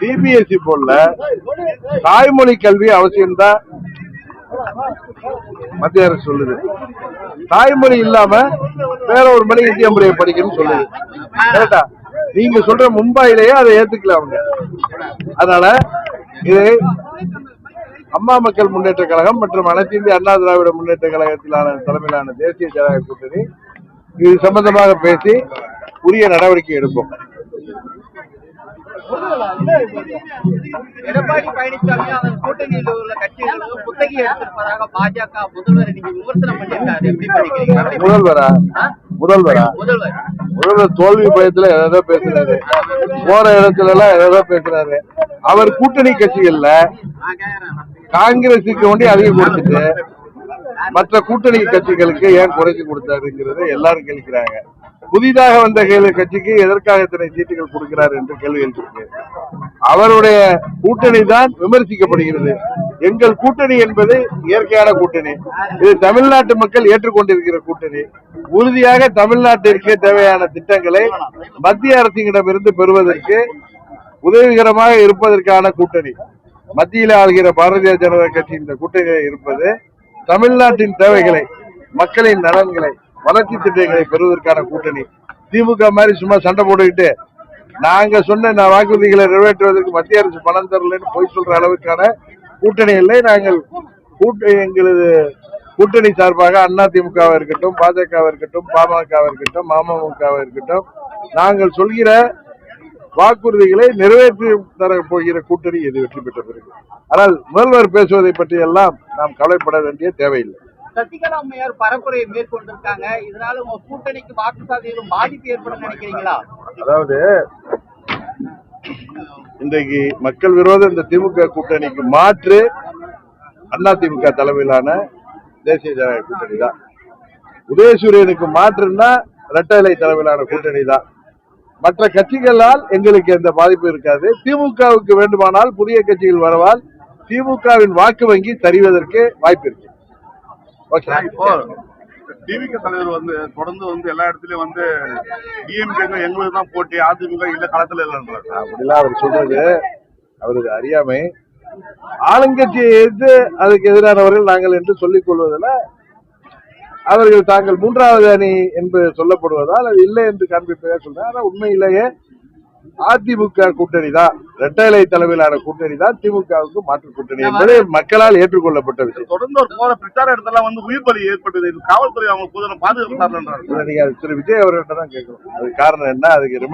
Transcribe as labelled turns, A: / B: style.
A: CBSE போல தாய்மொழி கல்வி அவசியம்தான் மத்திய அரசு சொல்லுது. தாய்மொழி இல்லாம வேற ஒரு மொழி இந்திய மொழியை படிக்கணும்னு சொல்லுது. கரெக்டா? நீங்க சொல்ற மும்பையிலேயே அதை ஏத்துக்கல அவங்க. அதனால இது அம்மா மக்கள் முன்னேற்ற கழகம் மற்றும் அனைத்து இந்திய அண்ணா திராவிட முன்னேற்ற கழகத்திலான தலைமையிலான தேசிய ஜனநாயக கூட்டணி இது சம்பந்தமாக பேசி உரிய நடவடிக்கை எடுப்போம்.
B: எடப்பாடி பழனிசாமி அதன் கூட்டணியில் உள்ள கட்சிகளும் குத்தகை எடுத்திருப்பதாக பாஜக முதல்வர் விமர்சனம் பண்ணியிருக்காரு. எப்படி பண்ணிக்கிறீங்க?
A: முதல்வர் தோல்வி பயத்துல ஏதோ பேசுறாரு, போற இடத்துல எல்லாம் ஏதோ பேசுறாரு. அவர் கூட்டணி கட்சிகள்ல காங்கிரசுக்கு வேண்டி அதிகம் கொடுத்துட்டு மற்ற கூட்டணி கட்சிகளுக்கு ஏன் குறைச்சு கொடுத்தாருங்கிறத எல்லாரும் கேட்கிறாங்க. புதிதாக வந்த கட்சிக்கு எதற்காக இத்தனை சீட்டுகள் கொடுக்கிறார் என்று கேள்வி எழுப்பியிருக்கு. அவருடைய கூட்டணி தான் விமர்சிக்கப்படுகிறது. எங்கள் கூட்டணி என்பது இயற்கையான கூட்டணி. இது தமிழ்நாட்டு மக்கள் ஏற்றுக்கொண்டிருக்கிற கூட்டணி. உறுதியாக தமிழ்நாட்டிற்கு தேவையான திட்டங்களை மத்திய அரசிடமிருந்து பெறுவதற்கு உதவிகரமாக இருப்பதற்கான கூட்டணி. மத்தியில் ஆளுகிற பாரதிய ஜனதா கட்சி இந்த கூட்டணியில் இருப்பது தமிழ்நாட்டின் தேவைகளை, மக்களின் நலன்களை, வளர்ச்சி திட்டங்களை பெறுவதற்கான கூட்டணி. திமுக மாதிரி சும்மா சண்டை போட்டுக்கிட்டு நாங்க சொன்ன வாக்குறுதிகளை நிறைவேற்றுவதற்கு மத்திய அரசு பணம் தரலன்னு போய் சொல்ற அளவுக்கான கூட்டணி இல்லை. நாங்கள் எங்களது கூட்டணி சார்பாக அதிமுகவா இருக்கட்டும், பாஜகவா இருக்கட்டும், பாமகவா இருக்கட்டும், மமமுகவா இருக்கட்டும், நாங்கள் சொல்கிற வாக்குறுதிகளை நிறைவேற்றி தர போகிற கூட்டணி எது வெற்றி பெற்ற பிறகு. ஆனால் முதல்வர் பேசுவதை பற்றி எல்லாம் நாம் கவலைப்பட வேண்டிய தேவையில்லை.
B: சசிகலா அம்மையார் பரப்புரையை மேற்கொண்டிருக்காங்க. இதனால உங்க கூட்டணிக்கு வாக்கு சாதனையிலும் பாதிப்பு ஏற்படும் நினைக்கிறீங்களா?
A: அதாவது இன்றைக்கு மக்கள் விரோத இந்த திமுக கூட்டணிக்கு மாற்று அதிமுக தலைமையிலான தேசிய ஜனநாயக கூட்டணி தான். உதயசூரியனுக்கு மாற்றுன்னா இரட்டை இலை தலைமையிலான கூட்டணி தான். மற்ற கட்சிகளால் எங்களுக்கு எந்த பாதிப்பு இருக்காது. திமுகவுக்கு வேண்டுமானால் புதிய கட்சிகள் வரவால் திமுகவின் வாக்கு வங்கி சரிவதற்கு வாய்ப்பு இருக்கு.
C: திமுக தலைவர் தொடர்ந்து எல்லா இடத்துலயும் டிஎம்கே எங்களுக்கு தான் போட்டி, அதிமுக இல்ல களத்துல இல்லைன்றாரு.
A: அப்படிலாம் அவர் சொல்றது அவருக்கு அறியாமை. ஆளுங்கட்சியை எதிர்த்து அதுக்கு எதிரானவர்கள் நாங்கள் என்று சொல்லிக் கொள்வதில் அவர்கள் தாங்கள் மூன்றாவது அணி என்று சொல்லப்படுவதால் அது இல்லை என்று காண்பிப்பதாக சொல்றாங்க. ஆனா உண்மையிலேயே அதிமுக கூட்டணி தான், இரட்டை இலை தலைமையிலான கூட்டணி தான் திமுகவுக்கு மாற்று கூட்டணி என்பது மக்களால் ஏற்றுக்கொள்ளப்பட்ட விஷயம்.
C: தொடர்ந்து ஒரு போற பிரச்சார இடத்துல உயிர் பலி ஏற்பட்டது. காவல்துறை அவங்க பாதுகாப்பு
A: நீங்க திரு விஜய் அவர்கிட்ட தான் கேட்கணும். அது காரணம் என்ன, அதுக்கு ரெமெடி